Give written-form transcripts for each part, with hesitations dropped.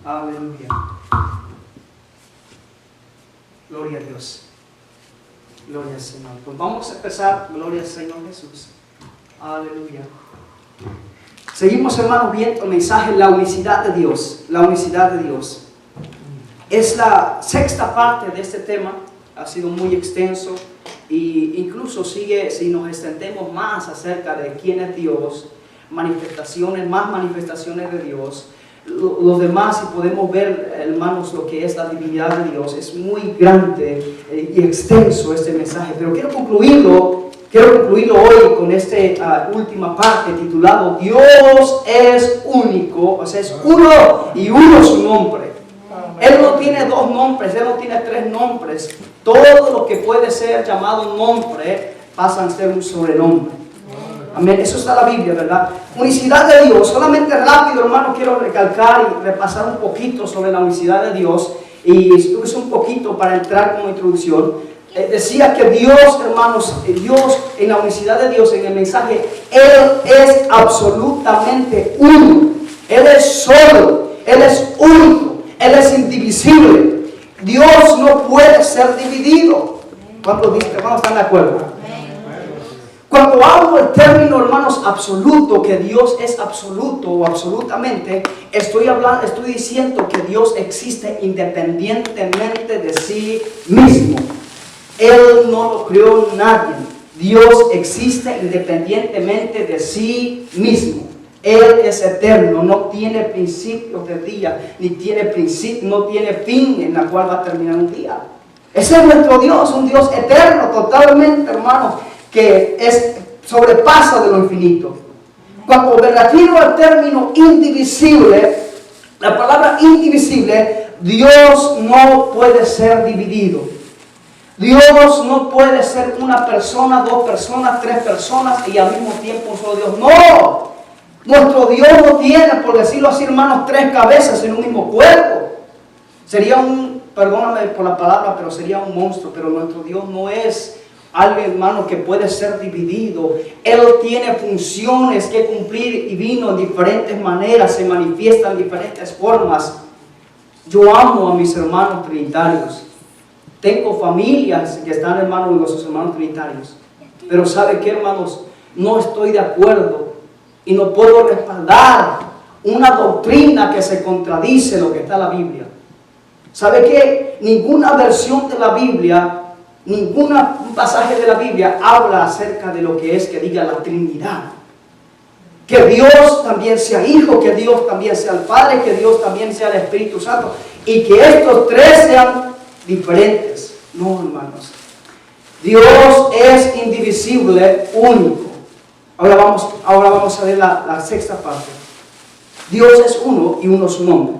Aleluya. Gloria a Dios. Gloria al Señor. Pues vamos a empezar. Gloria al Señor Jesús. Aleluya. Seguimos, hermanos, viendo el mensaje, la unicidad de Dios. La unicidad de Dios. Es la sexta parte de este tema. Ha sido muy extenso. Y incluso sigue, si nos extendemos más acerca de quién es Dios, más manifestaciones de Dios. Los demás, si podemos ver, hermanos, lo que es la divinidad de Dios, es muy grande y extenso este mensaje. Pero quiero concluirlo hoy con esta última parte titulado Dios es único, o sea, es uno y uno su nombre. Él no tiene dos nombres, Él no tiene tres nombres. Todo lo que puede ser llamado nombre pasa a ser un sobrenombre. Amén. Eso está en la Biblia, ¿verdad? Unicidad de Dios. Solamente rápido, hermano, quiero recalcar y repasar un poquito sobre la unicidad de Dios. Y es un poquito para entrar como introducción. Decía que Dios, hermanos, Dios, en la unicidad de Dios, en el mensaje, Él es absolutamente uno. Él es solo. Él es único. Él es indivisible. Dios no puede ser dividido. ¿Cuántos están de acuerdo? Cuando hablo del término, hermanos, absoluto, que Dios es absoluto o absolutamente, estoy diciendo que Dios existe independientemente de sí mismo. Él no lo creó nadie. Dios existe independientemente de sí mismo. Él es eterno, no tiene principios de día, no tiene fin en la cual va a terminar un día. Ese es nuestro Dios, un Dios eterno, totalmente, hermanos, que sobrepasa de lo infinito. Cuando me refiero al término indivisible, la palabra indivisible, Dios no puede ser dividido. Dios no puede ser una persona, dos personas, tres personas y al mismo tiempo un solo Dios. ¡No! Nuestro Dios no tiene, por decirlo así, hermanos, tres cabezas en un mismo cuerpo. Sería perdóname por la palabra, pero sería un monstruo. Pero nuestro Dios no es algo, hermano, que puede ser dividido. Él tiene funciones que cumplir y vino en diferentes maneras, se manifiesta en diferentes formas. Yo amo a mis hermanos trinitarios. Tengo familias que están, hermanos, con sus hermanos trinitarios. Pero ¿sabe qué, hermanos? No estoy de acuerdo y no puedo respaldar una doctrina que se contradice lo que está en la Biblia. ¿Sabe qué? Ninguna versión de la Biblia, ningún pasaje de la Biblia habla acerca de lo que es que diga la Trinidad. Que Dios también sea Hijo, que Dios también sea el Padre, que Dios también sea el Espíritu Santo. Y que estos tres sean diferentes. No, hermanos. Dios es indivisible, único. Ahora vamos a ver la sexta parte. Dios es uno y uno su nombre.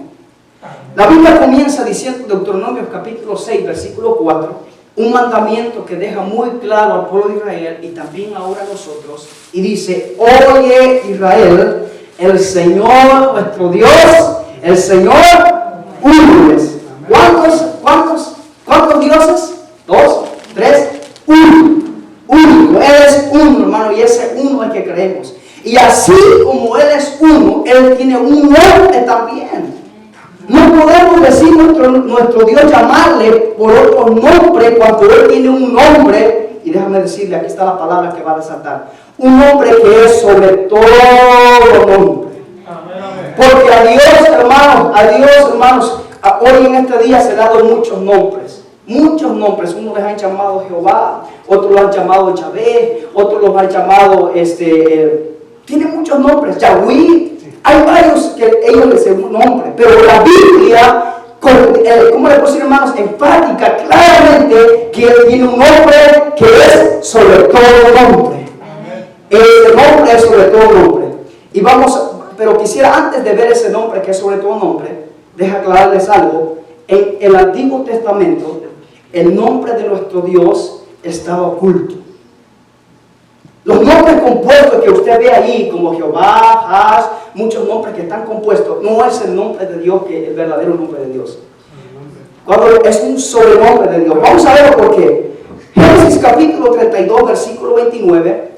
La Biblia comienza diciendo en Deuteronomio capítulo 6, versículo 4, un mandamiento que deja muy claro al pueblo de Israel y también ahora a nosotros, y dice: oye Israel, el Señor nuestro Dios, el Señor uno es. ¿Cuántos dioses? ¿Dos? ¿Tres? Uno. Único. Él es uno, hermano, y ese uno es que creemos. Y así como Él es uno, Él tiene un nombre también. No podemos decir nuestro Dios, llamarle por otro nombre cuando Él tiene un nombre. Y déjame decirle, aquí está la palabra que va a resaltar. Un nombre que es sobre todo nombre. Porque a Dios, hermanos, hoy en este día se han dado muchos nombres. Muchos nombres. Unos les han llamado Jehová, otros lo han llamado Yahvé, otros los han llamado, tiene muchos nombres, Yahweh. Hay varios que ellos les dan un nombre, pero la Biblia, ¿cómo le puedo decir, hermanos? Enfática claramente que Él tiene un nombre que es sobre todo nombre. Ese nombre es sobre todo nombre. Pero quisiera, antes de ver ese nombre que es sobre todo nombre, deja aclararles algo. En el Antiguo Testamento, el nombre de nuestro Dios estaba oculto. Los nombres compuestos que usted ve ahí, como Jehová, Jas, muchos nombres que están compuestos, no es el nombre de Dios, que es el verdadero nombre de Dios. Cuando es un sobrenombre de Dios. Vamos a ver por qué. Génesis capítulo 32, versículo 29.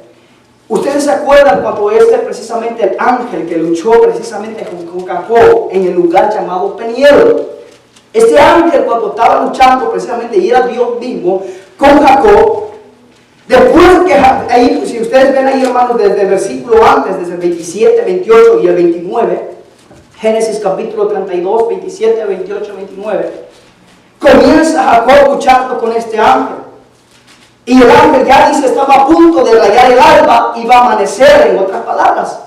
Ustedes se acuerdan cuando precisamente el ángel que luchó precisamente con Jacob en el lugar llamado Peniel. Este ángel cuando estaba luchando precisamente, y era Dios mismo, con Jacob, después que ahí, si ustedes ven ahí, hermanos, desde el versículo antes, desde el 27, 28 y el 29, Génesis capítulo 32, 27, 28, 29, comienza Jacob luchando con este ángel. Y el ángel ya dice, estaba a punto de rayar el alba, iba a amanecer, en otras palabras.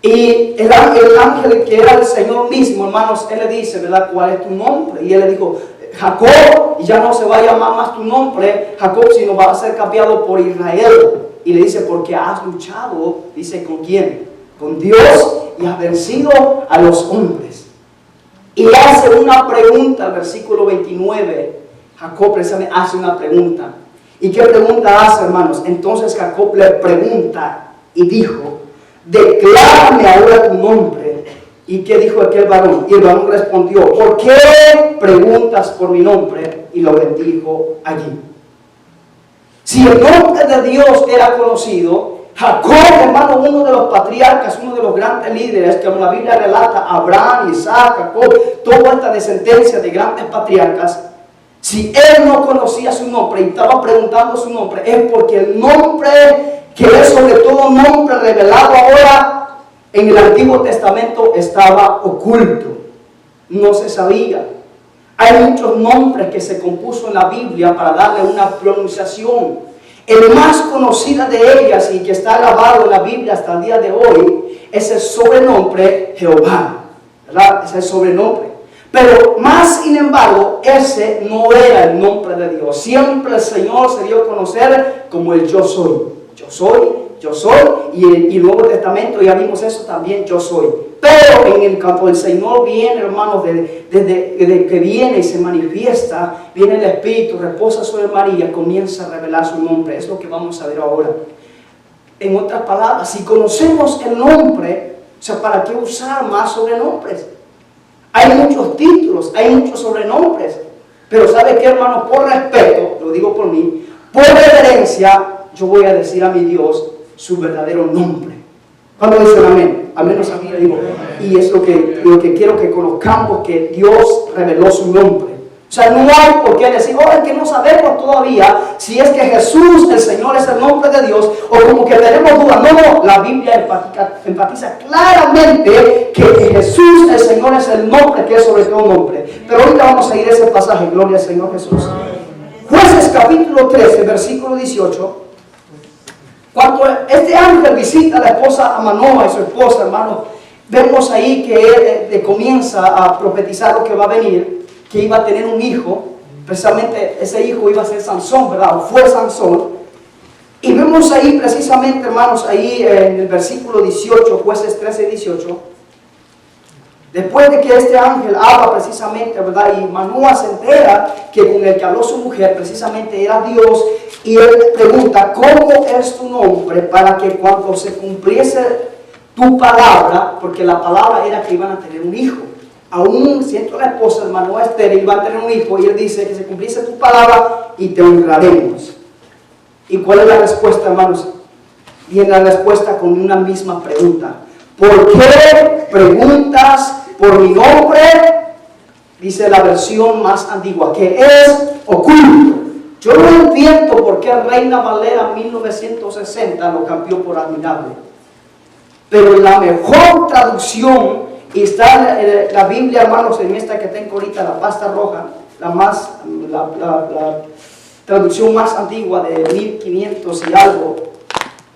Y el ángel que era el Señor mismo, hermanos, él le dice, ¿verdad?, ¿cuál es tu nombre? Y él le dijo, Jacob, y ya no se va a llamar más tu nombre, Jacob, sino va a ser cambiado por Israel. Y le dice, porque has luchado, dice, ¿con quién? Con Dios, y has vencido a los hombres. Y hace una pregunta, el versículo 29, Jacob precisamente hace una pregunta. ¿Y qué pregunta hace, hermanos? Entonces Jacob le pregunta y dijo, declárame ahora tu nombre. ¿Y qué dijo aquel varón? Y el varón respondió, ¿por qué preguntas por mi nombre? Y lo bendijo allí. Si el nombre de Dios era conocido, Jacob, hermano, uno de los patriarcas, uno de los grandes líderes, que como la Biblia relata, Abraham, Isaac, Jacob, toda esta descendencia de grandes patriarcas, si él no conocía su nombre y estaba preguntando su nombre, es porque el nombre que es sobre todo nombre revelado ahora en el Antiguo Testamento estaba oculto, no se sabía. Hay muchos nombres que se compuso en la Biblia para darle una pronunciación. El más conocido de ellas y que está grabado en la Biblia hasta el día de hoy es el sobrenombre Jehová, ¿verdad? Es el sobrenombre. Pero más sin embargo, ese no era el nombre de Dios. Siempre el Señor se dio a conocer como el yo soy. Yo soy, yo soy. Y el Nuevo Testamento ya vimos eso también, yo soy. Pero en el campo del Señor viene, hermanos, desde que viene y se manifiesta, viene el Espíritu, reposa sobre María, comienza a revelar su nombre. Es lo que vamos a ver ahora. En otras palabras, si conocemos el nombre, o sea, ¿para qué usar más sobrenombres? Hay muchos títulos, hay muchos sobrenombres. Pero ¿sabe qué, hermano? Por respeto, lo digo por mí, por reverencia, yo voy a decir a mi Dios su verdadero nombre. ¿Cuándo dicen amén? Al menos a mí le digo. Y es lo que quiero que conozcamos, que Dios reveló su nombre. O sea, no hay por qué decir, oh, es que no sabemos todavía si es que Jesús, el Señor, es el nombre de Dios, o como que tenemos dudas. No, la Biblia enfatiza claramente que Jesús, el Señor, es el nombre que es sobre todo nombre. Pero ahorita vamos a ir a ese pasaje, gloria al Señor Jesús. Jueces capítulo 13, versículo 18. Cuando este ángel visita a la esposa, a Manoa y su esposa, hermano, vemos ahí que él comienza a profetizar lo que va a venir, que iba a tener un hijo, precisamente ese hijo iba a ser Sansón, ¿verdad? O fue Sansón. Y vemos ahí precisamente, hermanos, ahí en el versículo 18, Jueces 13, 18, después de que este ángel habla precisamente, ¿verdad? Y Manoa se entera que con el que habló su mujer precisamente era Dios, y él pregunta, ¿cómo es tu nombre? Para que cuando se cumpliese tu palabra, porque la palabra era que iban a tener un hijo. Aún siendo la esposa de Manoa estéril, va a tener un hijo, y él dice que se cumpliese tu palabra y te honraremos. ¿Y cuál es la respuesta, hermanos? Viene la respuesta con una misma pregunta. ¿Por qué preguntas por mi nombre? Dice la versión más antigua, que es oculto. Yo no entiendo por qué Reina Valera 1960 lo cambió por admirable. Pero la mejor traducción, y está la Biblia, hermanos, en esta que tengo ahorita, la pasta roja, la traducción más antigua de 1500 y algo,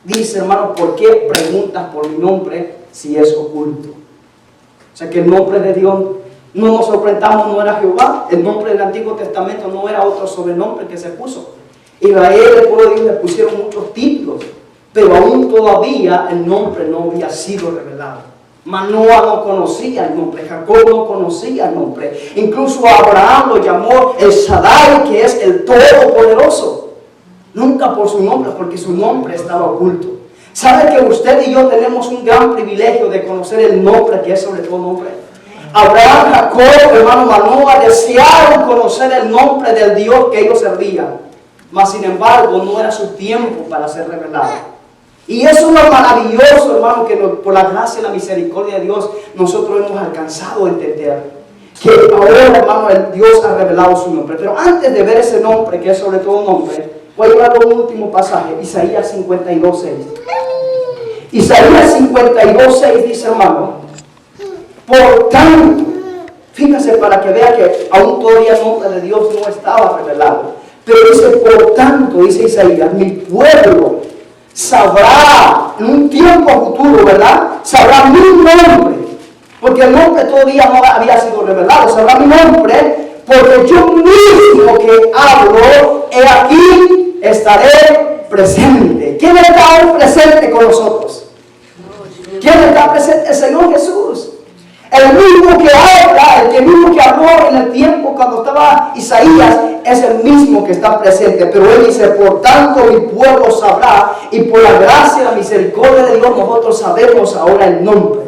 dice, hermano, ¿por qué preguntas por mi nombre si es oculto? O sea que el nombre de Dios, no nos sorprendamos, no era Jehová. El nombre del Antiguo Testamento no era otro sobrenombre que se puso. Israel, el pueblo de Dios, le pusieron muchos títulos, pero aún todavía el nombre no había sido revelado. Manoa no conocía el nombre, Jacob no conocía el nombre. Incluso Abraham lo llamó el Shaddai, que es el Todopoderoso. Nunca por su nombre, porque su nombre estaba oculto. ¿Sabe que usted y yo tenemos un gran privilegio de conocer el nombre que es sobre todo nombre? Abraham, Jacob, hermano Manoa desearon conocer el nombre del Dios que ellos servían. Mas sin embargo no era su tiempo para ser revelado. Y eso es lo maravilloso, hermano, que por la gracia y la misericordia de Dios nosotros hemos alcanzado a entender. Que ahora, hermano, Dios ha revelado su nombre. Pero antes de ver ese nombre, que es sobre todo un nombre, voy a llevar un último pasaje, Isaías 52:6. Isaías 52:6 dice, hermano, por tanto, fíjese para que vea que aún todavía el nombre de Dios no estaba revelado. Pero dice, por tanto, dice Isaías, mi pueblo sabrá en un tiempo futuro, ¿verdad? Sabrá mi nombre, porque el nombre todavía no había sido revelado. Sabrá mi nombre, porque yo mismo que hablo, he aquí estaré presente. ¿Quién está hoy presente con nosotros? ¿Quién está presente? El Señor Jesús. El mismo que habla, el mismo que habló en el tiempo cuando estaba Isaías, es el mismo que está presente. Pero él dice, por tanto mi pueblo sabrá, y por la gracia y la misericordia de Dios nosotros sabemos ahora el nombre.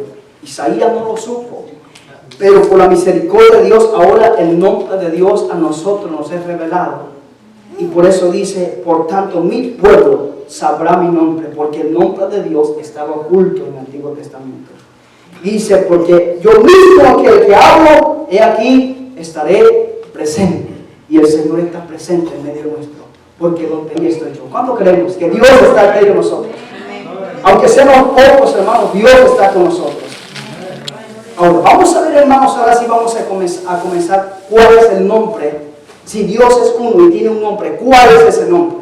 Isaías no lo supo, pero por la misericordia de Dios ahora el nombre de Dios a nosotros nos es revelado. Y por eso dice, por tanto mi pueblo sabrá mi nombre, porque el nombre de Dios estaba oculto en el Antiguo Testamento. Dice, porque yo mismo que hablo, he aquí estaré presente. Y el Señor está presente en medio nuestro, porque donde Él estoy yo. ¿Cuánto creemos que Dios está en medio de nosotros? Aunque seamos pocos, hermanos, Dios está con nosotros. Ahora, vamos a ver, hermanos, ahora sí vamos a comenzar cuál es el nombre. Si Dios es uno y tiene un nombre, ¿cuál es ese nombre?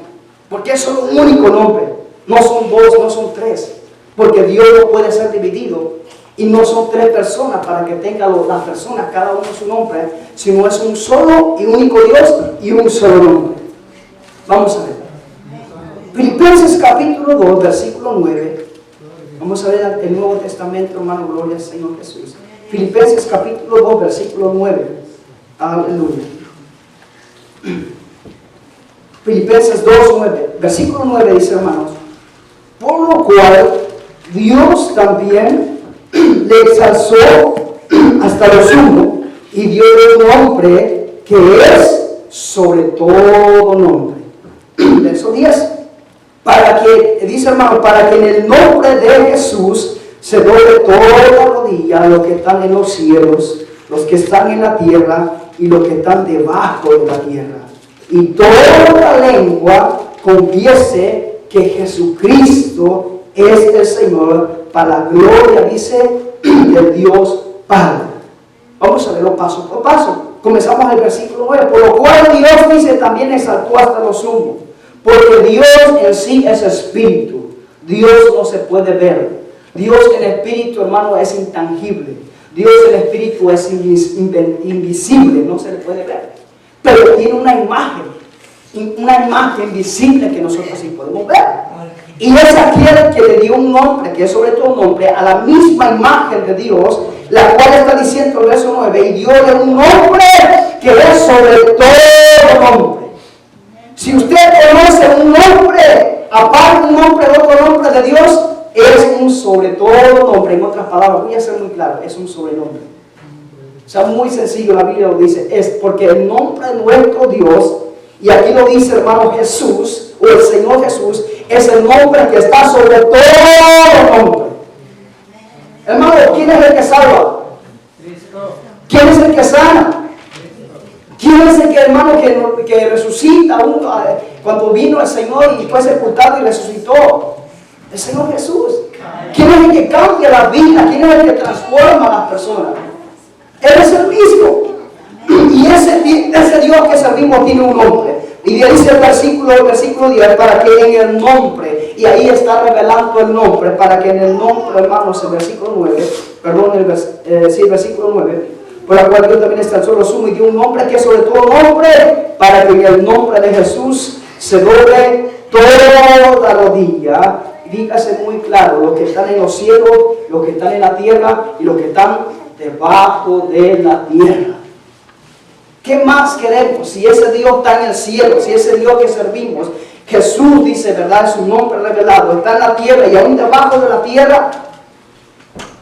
Porque es solo un único nombre. No son dos, no son tres. Porque Dios no puede ser dividido. Y no son tres personas para que tengan las personas, cada uno su nombre, sino es un solo y único Dios y un solo nombre. Vamos a ver. Filipenses capítulo 2, versículo 9. Vamos a ver el Nuevo Testamento, hermano, gloria al Señor Jesús. Filipenses capítulo 2, versículo 9. Aleluya. Filipenses 2, 9. Versículo 9 dice, hermanos, por lo cual Dios también le exalzó hasta lo sumo y dio un nombre que es sobre todo nombre. Verso 10. Para que, dice hermano, para que en el nombre de Jesús se doble toda rodilla, los que están en los cielos, los que están en la tierra y los que están debajo de la tierra. Y toda lengua confiese que Jesucristo es el Señor, para la gloria, dice, del Dios Padre. Vamos a verlo paso por paso. Comenzamos el versículo 9. Por lo cual Dios, dice, también exaltó hasta lo sumo. Porque Dios en sí es espíritu. Dios no se puede ver. Dios en espíritu, hermano, es intangible. Dios en espíritu es invisible, no se le puede ver. Pero tiene una imagen visible que nosotros sí podemos ver. Y es aquel que le dio un nombre, que es sobre todo un nombre, a la misma imagen de Dios, la cual está diciendo el verso 9, y dióle un nombre que es sobre todo nombre. Si usted conoce un nombre, aparte un nombre de otro nombre de Dios, es un sobre todo nombre. En otras palabras, voy a ser muy claro, es un sobrenombre. O sea, muy sencillo, la Biblia lo dice, es porque el nombre de nuestro Dios, y aquí lo dice hermano Jesús, o el Señor Jesús, es el nombre que está sobre todo nombre. Hermano, ¿quién es el que salva? ¿Quién es el que sana? ¿Quién es el que, hermano, que resucita cuando vino el Señor y fue sepultado y resucitó? El Señor Jesús. ¿Quién es el que cambia la vida? ¿Quién es el que transforma a las personas? Él es el mismo. Y ese Dios que servimos tiene un nombre. Y dice el versículo 10, para que en el nombre, y ahí está revelando el nombre, para que en el nombre, hermanos, el versículo 9, perdón, el versículo 9, por la cual Dios también está solo sumo y dio un nombre que es sobre todo nombre, para que en el nombre de Jesús se doble toda rodilla. Dígase muy claro, los que están en los cielos, los que están en la tierra y los que están debajo de la tierra. ¿Qué más queremos? Si ese Dios está en el cielo, si ese Dios que servimos, Jesús dice, ¿verdad? Su nombre revelado está en la tierra y aún debajo de la tierra.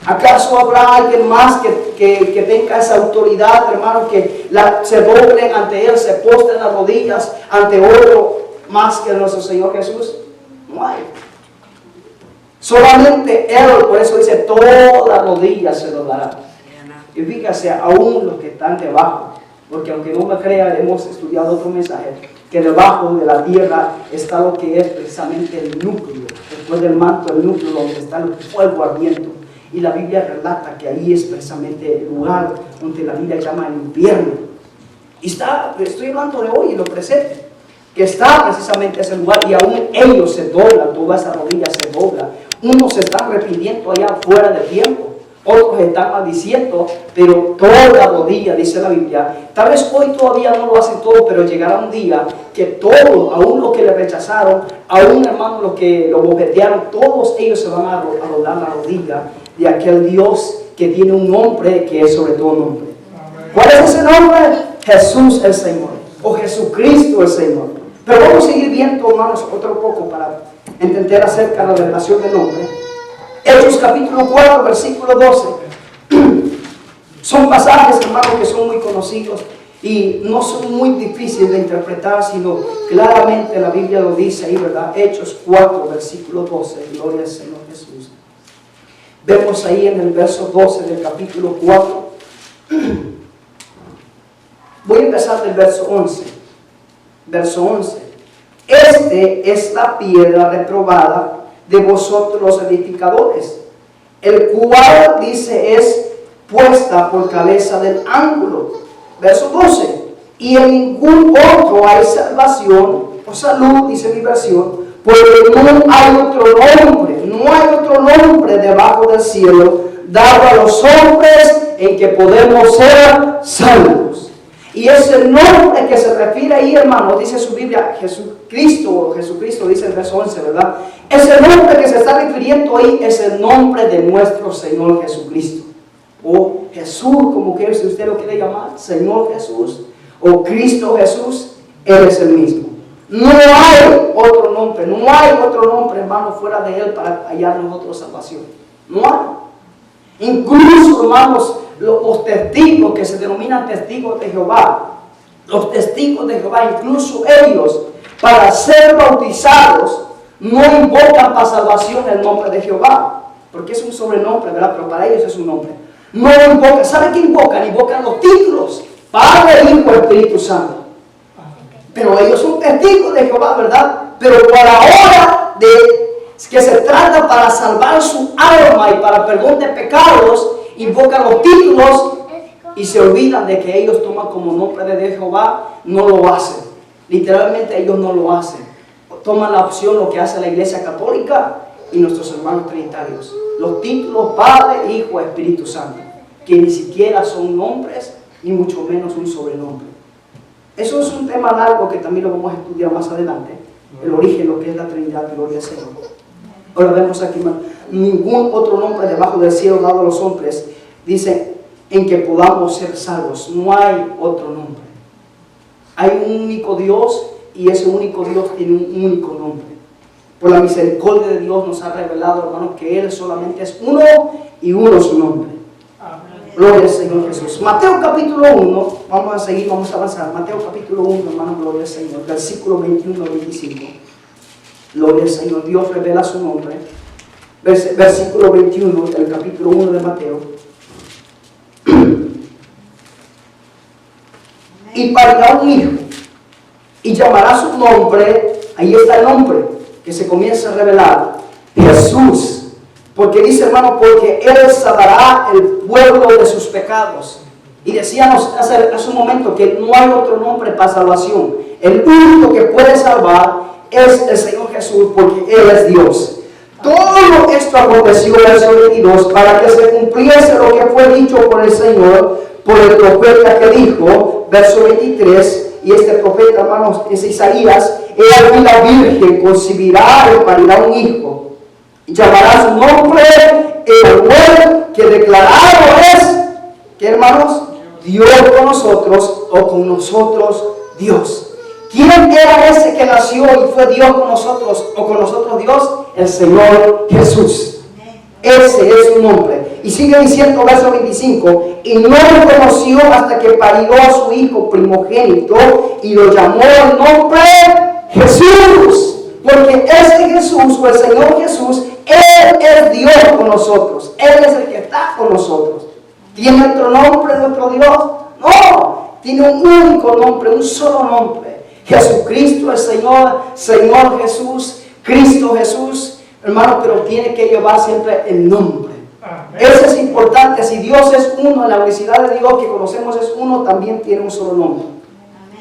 ¿Acaso habrá alguien más que tenga esa autoridad, hermano, que se doblen ante Él, se postren las rodillas ante otro más que nuestro Señor Jesús? No hay. Solamente Él, por eso dice, toda rodilla se doblará. Y fíjese, aún los que están debajo, porque aunque no me crean, hemos estudiado otro mensaje, que debajo de la tierra está lo que es precisamente el núcleo, después del manto, el núcleo donde está el fuego ardiendo. Y la Biblia relata que ahí es precisamente el lugar donde la Biblia llama el infierno. Y estoy hablando de hoy en lo presente, que está precisamente ese lugar y aún ellos se doblan, toda esa rodilla se dobla. Unos se están arrepintiendo allá fuera de tiempo, otros están maldiciendo, pero toda rodilla, dice la Biblia, tal vez hoy todavía no lo hacen todo, pero llegará un día que todos, aún los que le rechazaron, aún hermanos los que lo bojetearon, todos ellos se van a doblar la rodilla de aquel Dios que tiene un nombre que es sobre todo nombre. ¿Cuál es ese nombre? Jesús el Señor, o Jesucristo el Señor. Pero vamos a seguir viendo, hermanos, otro poco para entender acerca de la revelación del nombre. Hechos capítulo 4, versículo 12. Son pasajes, hermanos, que son muy conocidos y no son muy difíciles de interpretar, sino claramente la Biblia lo dice ahí, ¿verdad? Hechos 4, versículo 12. Gloria al Señor Jesús. Vemos ahí en el verso 12 del capítulo 4. Voy a empezar del verso 11. Verso 11. Este es la piedra reprobada de vosotros los edificadores, el cual, dice, es puesta por cabeza del ángulo. Verso 12. Y en ningún otro hay salvación o salud, dice mi versión, porque no hay otro nombre debajo del cielo dado a los hombres en que podemos ser salvos. Y ese nombre que se refiere ahí, hermano, dice su Biblia, Jesucristo dice el verso 11, ¿verdad? Ese nombre que se está refiriendo ahí es el nombre de nuestro Señor Jesucristo. O Jesús, como quiera, si usted lo quiere llamar, Señor Jesús, o Cristo Jesús, Él es el mismo. No hay otro nombre, hermano, fuera de Él para hallar nosotros salvación. No hay. Incluso, hermanos, los testigos que se denominan testigos de Jehová, los testigos de Jehová, incluso ellos, para ser bautizados, no invocan para salvación el nombre de Jehová, porque es un sobrenombre, ¿verdad? Pero para ellos es un nombre. No invocan, ¿saben qué invocan? Invocan los títulos, Padre, Hijo, Espíritu Santo. Pero ellos son testigos de Jehová, ¿verdad? Pero para ahora que se trata para salvar su alma y para perdón de pecados, invocan los títulos y se olvidan de que ellos toman como nombre de Jehová, no lo hacen. Literalmente ellos no lo hacen. Toman la opción lo que hace la Iglesia Católica y nuestros hermanos trinitarios. Los títulos Padre, Hijo, Espíritu Santo, que ni siquiera son nombres, ni mucho menos un sobrenombre. Eso es un tema largo que también lo vamos a estudiar más adelante. El origen, lo que es la Trinidad, gloria al Señor. Ahora vemos aquí, ningún otro nombre debajo del cielo dado a los hombres, dice, en que podamos ser salvos. No hay otro nombre. Hay un único Dios y ese único Dios tiene un único nombre. Por la misericordia de Dios nos ha revelado, hermanos, que Él solamente es uno y uno su nombre. Amén. Gloria al Señor Jesús. Mateo capítulo 1, vamos a seguir, vamos a avanzar. Mateo capítulo 1, hermanos, gloria al Señor, versículo 21 al 25. Gloria al Señor, Dios revela su nombre. Versículo 21 del capítulo 1 de Mateo. Y parirá un hijo, y llamará su nombre, ahí está el nombre, que se comienza a revelar, Jesús. Porque dice, hermano, porque Él salvará el pueblo de sus pecados. Y decíamos hace un momento que no hay otro nombre para salvación. El único que puede salvar es el Señor Jesús, porque Él es Dios. Todo esto aconteció en el verso 22 para que se cumpliese lo que fue dicho por el Señor, por el profeta que dijo, verso 23, y este profeta, hermanos, es Isaías: he aquí la Virgen concebirá y parirá un hijo, y llamará su nombre Emmanuel, que declarado es, ¿qué, hermanos? Dios con nosotros, o con nosotros Dios. ¿Quién era ese que nació y fue Dios con nosotros, o con nosotros Dios? El Señor Jesús. Ese es su nombre. Y sigue diciendo, verso 25, y no lo conoció hasta que parió a su hijo primogénito y lo llamó el nombre Jesús, Porque ese Jesús o el Señor Jesús, Él es Dios con nosotros. Él es el que está con nosotros. ¿Tiene otro nombre nuestro Dios? No, tiene un único nombre, un solo nombre. Jesucristo el Señor, Señor Jesús, Cristo Jesús, hermano, pero tiene que llevar siempre el nombre. Eso es importante. Si Dios es uno, en la unicidad de Dios que conocemos es uno, también tiene un solo nombre.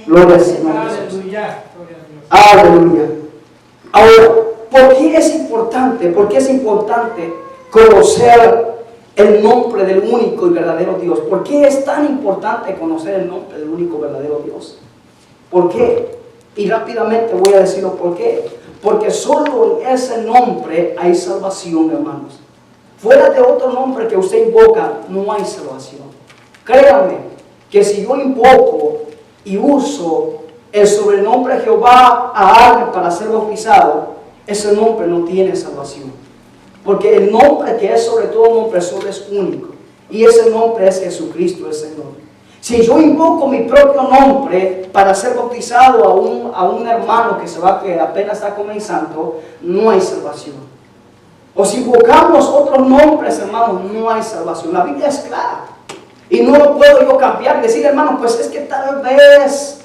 Gloria al Señor Jesús. Aleluya. Ahora, ¿por qué es importante? ¿Por qué es importante conocer el nombre del único y verdadero Dios? ¿Por qué es tan importante conocer el nombre del único y verdadero Dios? ¿Por qué? Y rápidamente voy a decirlo por qué. Porque solo en ese nombre hay salvación, hermanos. Fuera de otro nombre que usted invoca, no hay salvación. Créanme que si yo invoco y uso el sobrenombre de Jehová a alguien para ser bautizado, ese nombre no tiene salvación. Porque el nombre que es sobre todo nombre solo es único. Y ese nombre es Jesucristo el Señor. Si yo invoco mi propio nombre para ser bautizado a un hermano que apenas está comenzando, no hay salvación. O si invocamos otros nombres, hermanos, no hay salvación. La Biblia es clara. Y no lo puedo yo cambiar y decir, hermano, pues es que tal vez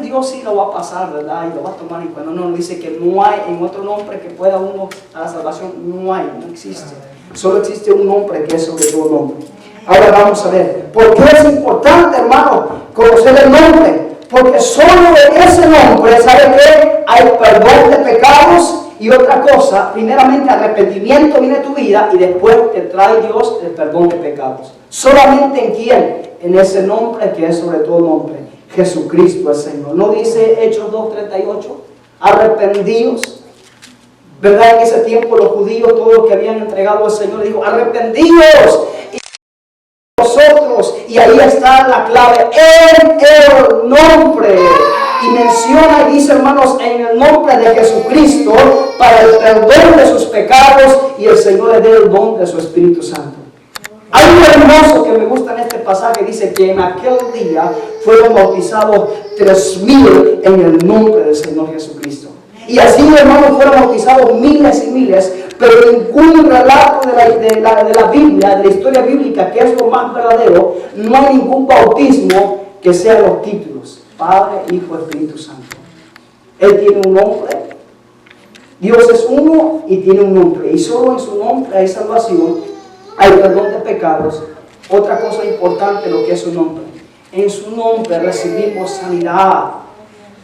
Dios sí lo va a pasar, ¿verdad? Y lo va a tomar en cuenta. No, dice que no hay en otro nombre que pueda uno a la salvación. No hay, no existe. Solo existe un nombre que es sobre todo nombre. Ahora vamos a ver, ¿por qué es importante, hermano, conocer el nombre? Porque solo en ese nombre, ¿sabe qué? Hay perdón de pecados y otra cosa, primeramente arrepentimiento viene a tu vida y después te trae Dios el perdón de pecados. ¿Solamente en quién? En ese nombre que es sobre todo nombre, Jesucristo el Señor. ¿No dice Hechos 2:38? Arrepentidos. ¿Verdad? En ese tiempo los judíos, todos los que habían entregado al Señor, le dijo, arrepentidos. Nosotros, y ahí está la clave, en el nombre, y menciona y dice, hermanos, en el nombre de Jesucristo, para el perdón de sus pecados, y el Señor le dé el don de su Espíritu Santo. Hay un hermoso que me gusta en este pasaje, dice que en aquel día fueron bautizados 3,000 en el nombre del Señor Jesucristo. Y así, hermanos, fueron bautizados miles y miles, pero ningún relato de la Biblia, de la historia bíblica, que es lo más verdadero, no hay ningún bautismo que sea los títulos, Padre, Hijo, Espíritu Santo. Él tiene un nombre, Dios es uno y tiene un nombre, y solo en su nombre hay salvación, hay perdón de pecados. Otra cosa importante, lo que es su nombre, en su nombre recibimos sanidad.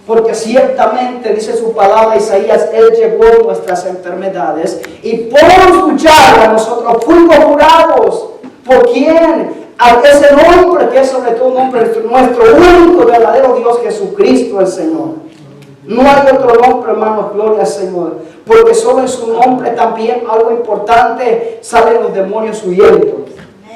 Porque ciertamente, dice su palabra Isaías, Él llevó nuestras enfermedades y por su llaga nosotros fuimos curados. ¿Por quién? A ese nombre que es sobre todo nombre, nuestro único verdadero Dios, Jesucristo el Señor. No hay otro nombre, hermanos, gloria al Señor. Porque solo en su nombre también algo importante, salen los demonios huyendo.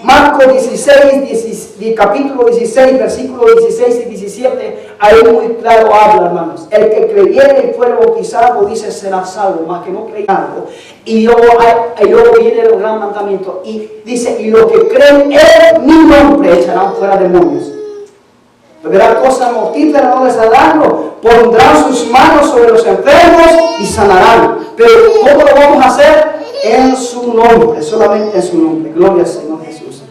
Marcos 16, capítulo 16, versículos 16 y 17, ahí muy claro habla, hermanos. El que creyere y fuere bautizado, dice, será salvo, más que no creyendo. Y luego viene el gran mandamiento, y dice, y los que creen en mi nombre echarán fuera demonios. Verá cosa mortífera no les darán, pondrán sus manos sobre los enfermos y sanarán. Pero ¿cómo lo vamos a hacer? En su nombre, solamente en su nombre. Gloria al Señor Jesús.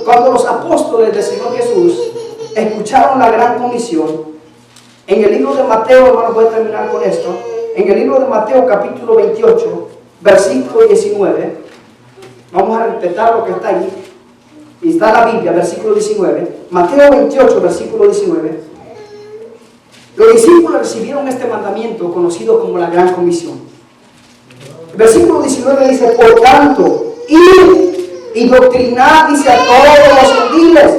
Cuando los apóstoles del Señor Jesús escucharon la gran comisión, en el libro de Mateo, hermanos, voy a terminar con esto, en el libro de Mateo capítulo 28, versículo 19, vamos a respetar lo que está ahí, y está en la Biblia, versículo 19, Mateo 28, versículo 19, los discípulos recibieron este mandamiento conocido como la gran comisión. El versículo 19 dice, por tanto, id y doctrinad, dice, a todos los gentiles,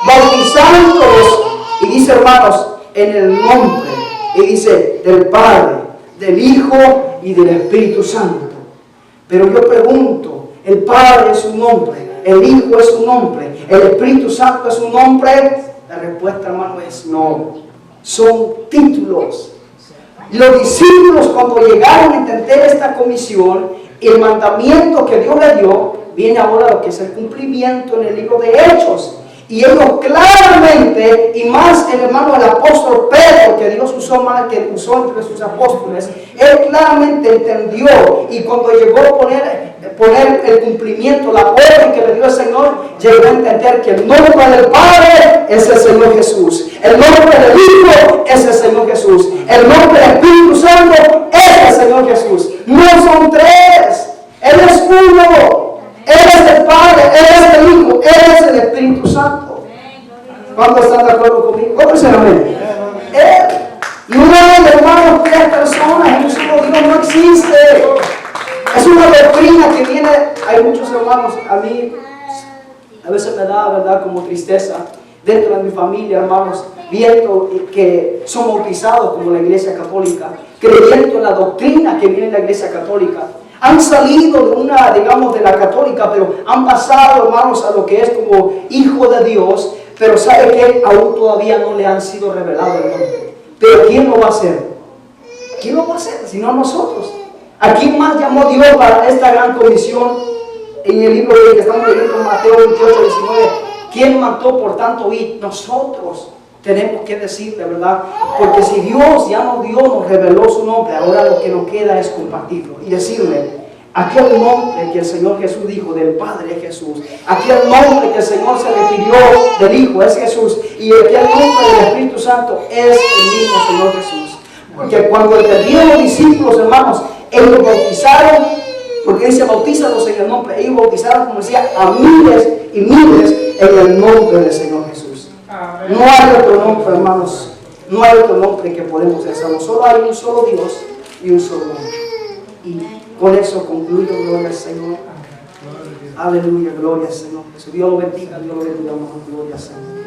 bautizándolos, y dice, hermanos, en el nombre, y dice, del Padre, del Hijo y del Espíritu Santo. Pero yo pregunto, el Padre es un nombre, el Hijo es un nombre, el Espíritu Santo es un nombre. La respuesta, hermano, es no, son títulos. Los discípulos, cuando llegaron a entender esta comisión y el mandamiento que Dios le dio, viene ahora lo que es el cumplimiento en el libro de Hechos. Y ellos claramente, y más el hermano el apóstol Pedro, que Dios usó más, que usó entre sus apóstoles, él claramente entendió, y cuando llegó a poner el cumplimiento, la orden que le dio el Señor, llegó a entender que el nombre del Padre es el Señor Jesús, el nombre del Hijo es el Señor Jesús, el nombre del Espíritu Santo es el Señor Jesús. No son tres, Él es uno. Él es el Padre, Él es el Hijo, Él es el Espíritu Santo. ¿Cuántos están de acuerdo conmigo? ¿Cuántos dicen amén? Él. No hay, hermanos, tres personas, un solo Dios no existe. Es una doctrina que viene, hay muchos hermanos, a mí a veces me da, ¿verdad?, como tristeza dentro de mi familia, hermanos, viendo que son bautizados como la Iglesia Católica, creyendo en la doctrina que viene de la Iglesia Católica. Han salido de una, digamos, de la católica, pero han pasado, hermanos, a lo que es como hijo de Dios, pero ¿sabe qué? Aún todavía no le han sido revelado el nombre. Pero ¿quién lo va a hacer? ¿Quién lo va a hacer? Si no nosotros. ¿A quién más llamó Dios para esta gran comisión? En el libro que estamos leyendo, Mateo 28, 19. ¿Quién mandó por tanto ir? Nosotros. Tenemos que decirle, ¿verdad? Porque si Dios ya nos dio, nos reveló su nombre, ahora lo que nos queda es compartirlo y decirle, aquel nombre que el Señor Jesús dijo del Padre es Jesús, aquel nombre que el Señor se refirió del Hijo es Jesús, y aquel nombre del Espíritu Santo es el mismo Señor Jesús. Porque cuando entendieron los discípulos, hermanos, ellos bautizaron, porque dice, bautízalos en el nombre, ellos bautizaron, como decía, a miles y miles en el nombre del Señor Jesús. No hay otro nombre, hermanos. No hay otro nombre que podemos hacerlo. Solo hay un solo Dios y un solo nombre. Y con eso concluyo. Gloria al Señor. Aleluya, gloria al Señor. Dios lo bendiga, Dios lo bendiga, hermanos. Gloria al Señor.